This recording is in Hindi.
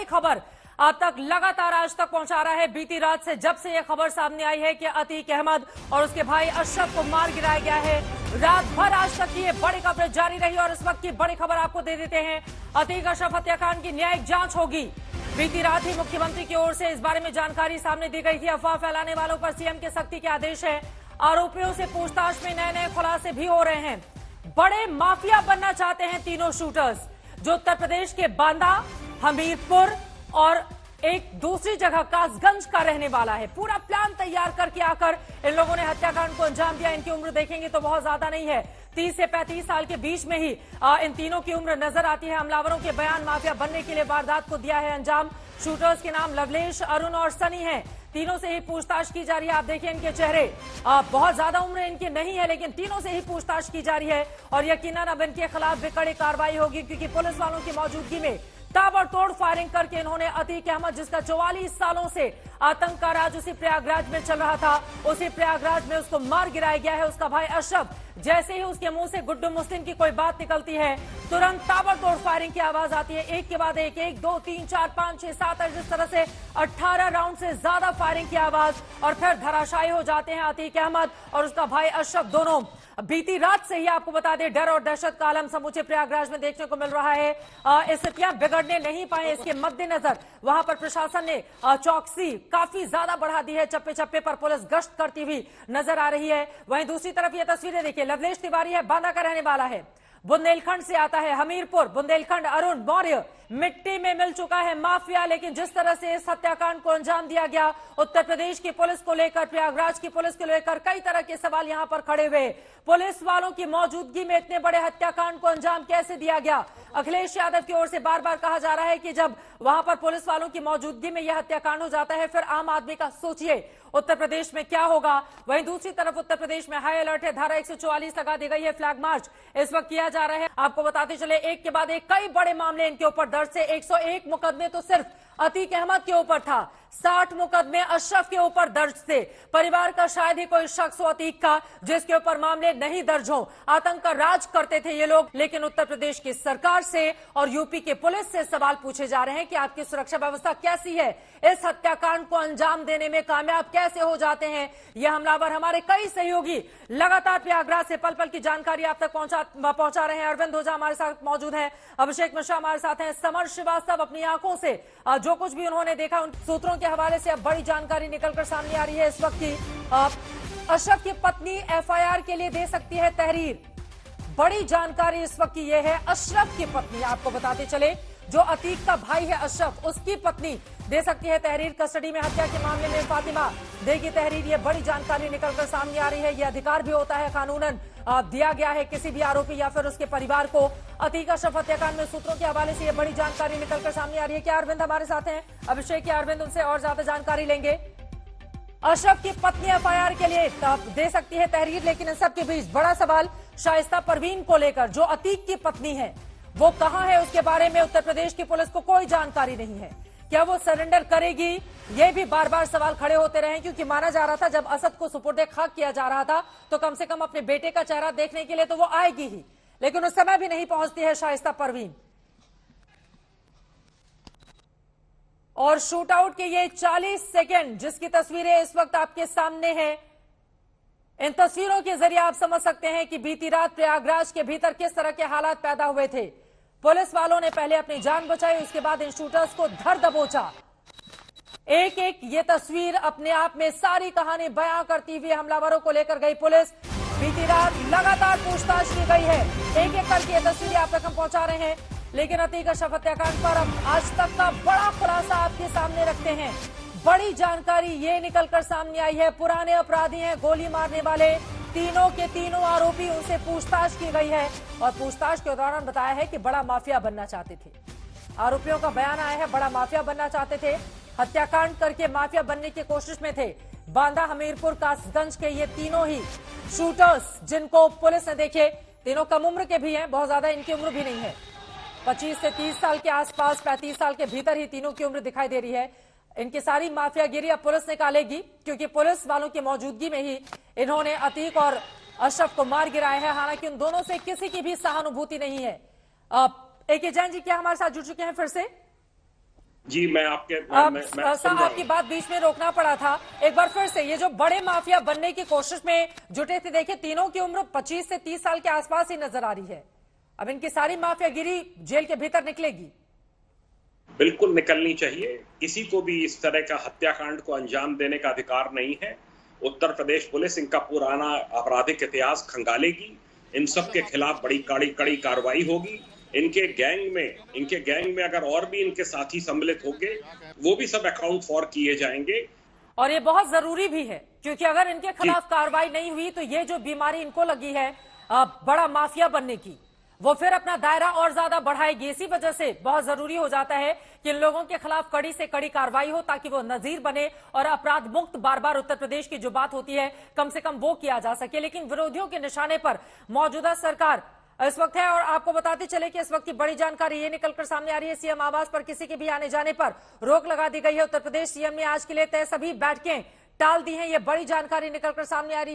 बड़ी खबर आप तक लगातार आज तक पहुंचा रहा है। बीती रात से जब से यह खबर सामने आई है कि अतीक अहमद और उसके भाई अशरफ को मार गिराया गया है, रात भर आज तक की ये बड़ी खबर जारी रही और इस वक्त की बड़ी खबर आपको दे देते हैं। अतीक अशरफ हत्याकांड की न्यायिक जांच होगी। बीती रात ही मुख्यमंत्री की ओर से इस बारे में जानकारी सामने दी गई थी। अफवाह फैलाने वालों पर सीएम के सख्ती के आदेश है। आरोपियों से पूछताछ में नए नए खुलासे भी हो रहे हैं। बड़े माफिया बनना चाहते हैं तीनों शूटर्स, जो उत्तर प्रदेश के बांदा, हमीरपुर और एक दूसरी जगह कासगंज का रहने वाला है। पूरा प्लान तैयार करके आकर इन लोगों ने हत्याकांड को अंजाम दिया। इनकी उम्र देखेंगे तो बहुत ज्यादा नहीं है, 30 से 35 साल के बीच में ही इन तीनों की उम्र नजर आती है। हमलावरों के बयान माफिया बनने के लिए वारदात को दिया है अंजाम। शूटर्स के नाम लवलेश, अरुण और सनी हैं। तीनों से ही पूछताछ की जा रही है। आप देखिए इनके चेहरे, बहुत ज्यादा उम्र इनकी नहीं है, लेकिन तीनों से ही पूछताछ की जा रही है और यकीनन अब इनके खिलाफ भी कड़ी कार्रवाई होगी, क्योंकि पुलिस वालों की मौजूदगी में ताबड़तोड़ फायरिंग करके इन्होंने अतीक अहमद, जिसका 44 सालों से आतंक का राज उसी प्रयागराज में चल रहा था, उसी प्रयागराज में उसको मार गिराया गया है। उसका भाई अशरफ, जैसे ही उसके मुंह से गुड्डू मुस्लिम की कोई बात निकलती है, तुरंत ताबड़तोड़ फायरिंग की आवाज आती है। एक के बाद एक, 1 2 3 4 5 6 7 8, जिस तरह से 18 राउंड से ज्यादा फायरिंग की आवाज और फिर धराशायी हो जाते हैं अतीक अहमद और उसका भाई अशरफ दोनों। बीती रात से ही आपको बता दें, डर और दहशत का आलम समूचे प्रयागराज में देखने को मिल रहा है। स्थितियां बिगड़ने नहीं पाए, इसके मद्देनजर वहां पर प्रशासन ने चौकसी काफी ज्यादा बढ़ा दी है। चप्पे चप्पे पर पुलिस गश्त करती हुई नजर आ रही है। वहीं दूसरी तरफ ये तस्वीरें देखिए, लवलेश तिवारी है, बांदा का रहने वाला है, बुंदेलखंड से आता है, हमीरपुर बुंदेलखंड। अरुण मौर्य मिट्टी में मिल चुका है माफिया, लेकिन जिस तरह से इस हत्याकांड को अंजाम दिया गया, उत्तर प्रदेश की पुलिस को लेकर, प्रयागराज की पुलिस को लेकर कई तरह के सवाल यहां पर खड़े हुए। पुलिस वालों की मौजूदगी में इतने बड़े हत्याकांड को अंजाम कैसे दिया गया? अखिलेश यादव की ओर से बार बार कहा जा रहा है कि जब वहां पर पुलिस वालों की मौजूदगी में यह हत्याकांड हो जाता है, फिर आम आदमी का सोचिए उत्तर प्रदेश में क्या होगा। वहीं दूसरी तरफ उत्तर प्रदेश में हाई अलर्ट है, धारा 144 लगा दी गई है। फ्लैग मार्च इस वक्त किया जा रहा है। आपको बताते चले, एक के बाद एक कई बड़े मामले इनके ऊपर दर्ज से 101 मुकदमे तो सिर्फ अतीक अहमद के ऊपर था, 60 मुकदमे अशरफ के ऊपर दर्ज थे। परिवार का शायद ही कोई शख्स हो अतीक का जिसके ऊपर मामले नहीं दर्ज हो। आतंक का राज करते थे ये लोग, लेकिन उत्तर प्रदेश की सरकार से और यूपी के पुलिस से सवाल पूछे जा रहे हैं कि आपकी सुरक्षा व्यवस्था कैसी है? इस हत्याकांड को अंजाम देने में कामयाब कैसे हो जाते हैं ये हमलावर? हमारे कई सहयोगी लगातार प्रयागराज से पल पल की जानकारी आप तक पहुंचा रहे हैं। अरविंद ओझा हमारे साथ मौजूद हैं, अभिषेक मिश्रा हमारे साथ हैं, समर श्रीवास्तव अपनी आंखों से जो कुछ भी उन्होंने देखा उन सूत्रों के हवाले से अब बड़ी जानकारी निकलकर सामने आ रही है इस वक्त की। अशरफ की पत्नी एफआईआर के लिए दे सकती है तहरीर। बड़ी जानकारी इस वक्त की यह है, अशरफ की पत्नी, आपको बताते चले, जो अतीक का भाई है अशरफ, उसकी पत्नी दे सकती है तहरीर। कस्टडी में हत्या के मामले में फातिमा देगी तहरीर। ये बड़ी जानकारी निकलकर सामने आ रही है। यह अधिकार भी होता है, कानूनन दिया गया है किसी भी आरोपी या फिर उसके परिवार को। अतीक अशरफ हत्याकांड में सूत्रों के हवाले से यह बड़ी जानकारी निकलकर सामने आ रही है। क्या अरविंद हमारे साथ हैं? अभिषेक या अरविंद उनसे और ज्यादा जानकारी लेंगे। अशरफ की पत्नी एफआईआर के लिए दे सकती है तहरीर, लेकिन इन सबके बीच बड़ा सवाल शाइस्ता परवीन को लेकर, जो अतीक की पत्नी है, वो कहां है? उसके बारे में उत्तर प्रदेश की पुलिस को कोई जानकारी नहीं है। क्या वो सरेंडर करेगी? ये भी बार बार सवाल खड़े होते रहे, क्योंकि माना जा रहा था जब असद को सुपुर्दे खाक किया जा रहा था तो कम से कम अपने बेटे का चेहरा देखने के लिए तो वो आएगी ही, लेकिन उस समय भी नहीं पहुंचती है शाइस्ता परवीन। और शूट आउट के ये 40 सेकेंड जिसकी तस्वीरें इस वक्त आपके सामने हैं, इन तस्वीरों के जरिए आप समझ सकते हैं कि बीती रात प्रयागराज के भीतर किस तरह के हालात पैदा हुए थे। पुलिस वालों ने पहले अपनी जान बचाई, उसके बाद इन शूटर्स को धर दबोचा। एक एक ये तस्वीर अपने आप में सारी कहानी बयां करती हुई हमलावरों को लेकर गई पुलिस। बीती रात लगातार पूछताछ की गई है, एक एक करके ये तस्वीरें आप तक हम पहुंचा रहे हैं। लेकिन अतीक अशरफ हत्याकांड पर अब आज तक का बड़ा खुलासा आपके सामने रखते हैं। बड़ी जानकारी ये निकलकर सामने आई है, पुराने अपराधी हैं, गोली मारने वाले, तीनों के तीनों आरोपी, उनसे पूछताछ की गई है और पूछताछ के दौरान बताया है कि बड़ा माफिया बनना चाहते थे। आरोपियों का बयान आया है, बड़ा माफिया बनना चाहते थे, हत्याकांड करके माफिया बनने की कोशिश में थे। बांदा, हमीरपुर, कासगंज के ये तीनों ही शूटर्स, जिनको पुलिस ने देखे, तीनों कम उम्र के भी हैं, बहुत ज्यादा इनकी उम्र भी नहीं है, 25 से 30 साल के आसपास, 35 साल के भीतर ही तीनों की उम्र दिखाई दे रही है। इनकी सारी माफियागिरी अब पुलिस निकालेगी, क्योंकि पुलिस वालों की मौजूदगी में ही इन्होंने अतीक और अशरफ को मार गिराया है। हालांकि उन दोनों से किसी की भी सहानुभूति नहीं है। एक जैन जी क्या हमारे साथ जुड़ चुके हैं फिर से? जी मैं आपके मैं सुन रहा आपकी हूं। बात बीच में रोकना पड़ा था। एक बार फिर से, ये जो बड़े माफिया बनने की कोशिश में जुटे थे, देखिए तीनों की उम्र 25 से 30 साल के आसपास ही नजर आ रही है। अब इनकी सारी माफियागिरी जेल के भीतर निकलेगी। बिल्कुल निकलनी चाहिए। किसी को भी इस तरह का हत्याकांड को अंजाम देने का अधिकार नहीं है। उत्तर प्रदेश पुलिस इनका पुराना आपराधिक इतिहास खंगालेगी। इन सब के खिलाफ बड़ी कड़ी कड़ी कार्रवाई होगी। इनके गैंग में अगर और भी इनके साथी सम्मिलित होंगे, वो भी सब अकाउंट फॉर किए जाएंगे। और ये बहुत जरूरी भी है, क्योंकि अगर इनके जी खिलाफ कार्रवाई नहीं हुई तो ये जो बीमारी इनको लगी है बड़ा माफिया बनने की, वो फिर अपना दायरा और ज्यादा बढ़ाएगी। इसी वजह से बहुत जरूरी हो जाता है कि इन लोगों के खिलाफ कड़ी से कड़ी कार्रवाई हो, ताकि वो नजीर बने और अपराध मुक्त बार बार उत्तर प्रदेश की जो बात होती है कम से कम वो किया जा सके। लेकिन विरोधियों के निशाने पर मौजूदा सरकार इस वक्त है। और आपको बताते चले कि इस वक्त की बड़ी जानकारी ये निकलकर सामने आ रही है, सीएम आवास पर किसी के भी आने जाने पर रोक लगा दी गई है। उत्तर प्रदेश सीएम ने आज के लिए तय सभी बैठकें टाल दी हैं। ये बड़ी जानकारी निकलकर सामने आ रही है।